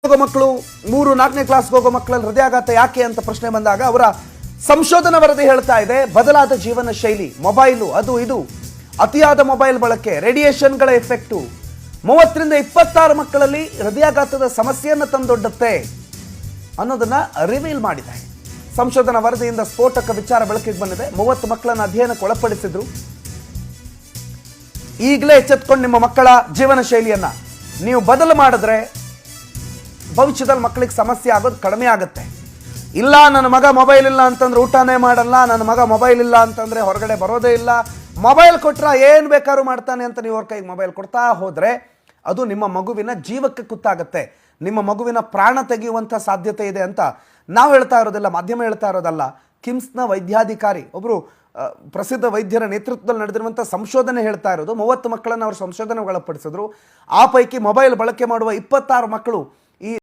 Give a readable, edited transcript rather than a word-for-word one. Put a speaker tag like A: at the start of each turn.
A: ಹೋಗೋ ಮಕ್ಕಳು 3-4ನೇ ಕ್ಲಾಸ್ಗೆ ಹೋಗೋ ಮಕ್ಕಳಲ್ಲಿ ಹೃದಯಾಘಾತ ಯಾಕೆ ಅಂತ ಪ್ರಶ್ನೆ ಬಂದಾಗ ಅವರ ಸಂಶೋಧನಾ ವರದಿ ಹೇಳ್ತಾ ಇದೆ, ಬದಲಾದ ಜೀವನ ಶೈಲಿ, ಮೊಬೈಲು, ಅದು ಇದು, ಅತಿಯಾದ ಮೊಬೈಲ್ ಬಳಕೆ, ರೇಡಿಯೇಷನ್ಗಳ ಎಫೆಕ್ಟು 30ರಿಂದ 26 ಮಕ್ಕಳಲ್ಲಿ ಹೃದಯಾಘಾತದ ಸಮಸ್ಯೆಯನ್ನು ತಂದೊಡ್ಡುತ್ತೆ ಅನ್ನೋದನ್ನ ರಿವೀಲ್ ಮಾಡಿದೆ. ಸಂಶೋಧನಾ ವರದಿಯಿಂದ ಸ್ಫೋಟಕ ವಿಚಾರ ಬೆಳಕಿಗೆ ಬಂದಿದೆ. 30 ಮಕ್ಕಳನ್ನು ಅಧ್ಯಯನಕ್ಕೆ ಒಳಪಡಿಸಿದ್ರು. ಈಗಲೇ ಎಚ್ಚೆತ್ಕೊಂಡು ನಿಮ್ಮ ಮಕ್ಕಳ ಜೀವನ ಶೈಲಿಯನ್ನ ನೀವು ಬದಲು ಮಾಡಿದ್ರೆ ಭವಿಷ್ಯದಲ್ಲಿ ಮಕ್ಕಳಿಗೆ ಸಮಸ್ಯೆ ಆಗೋದು ಕಡಿಮೆ ಆಗುತ್ತೆ. ಇಲ್ಲ, ನನ್ನ ಮಗ ಮೊಬೈಲ್ ಇಲ್ಲ ಅಂತಂದ್ರೆ ಊಟನೇ ಮಾಡಲ್ಲ, ನನ್ನ ಮಗ ಮೊಬೈಲ್ ಇಲ್ಲ ಅಂತಂದ್ರೆ ಹೊರಗಡೆ ಬರೋದೇ ಇಲ್ಲ, ಮೊಬೈಲ್ ಕೊಟ್ರೆ ಏನು ಬೇಕಾದ್ರೂ ಮಾಡ್ತಾನೆ ಅಂತ ನೀವು ಅವ್ರ ಕೈಗೆ ಮೊಬೈಲ್ ಕೊಡ್ತಾ ಹೋದ್ರೆ ಅದು ನಿಮ್ಮ ಮಗುವಿನ ಜೀವಕ್ಕೆ ಕುತ್ತಾಗುತ್ತೆ, ನಿಮ್ಮ ಮಗುವಿನ ಪ್ರಾಣ ತೆಗೆಯುವಂಥ ಸಾಧ್ಯತೆ ಇದೆ ಅಂತ ನಾವು ಹೇಳ್ತಾ ಇರೋದಿಲ್ಲ, ಮಾಧ್ಯಮ ಹೇಳ್ತಾ ಇರೋದಲ್ಲ. ಕಿಮ್ಸ್ನ ವೈದ್ಯಾಧಿಕಾರಿ ಒಬ್ಬರು ಪ್ರಸಿದ್ಧ ವೈದ್ಯರ ನೇತೃತ್ವದಲ್ಲಿ ನಡೆದಿರುವಂಥ ಸಂಶೋಧನೆ ಹೇಳ್ತಾ ಇರೋದು. 30 ಮಕ್ಕಳನ್ನು ಅವರು ಸಂಶೋಧನೆಗೆ ಒಳಪಡಿಸಿದ್ರು. ಆ ಪೈಕಿ ಮೊಬೈಲ್ ಬಳಕೆ ಮಾಡುವ 26 ಮಕ್ಕಳು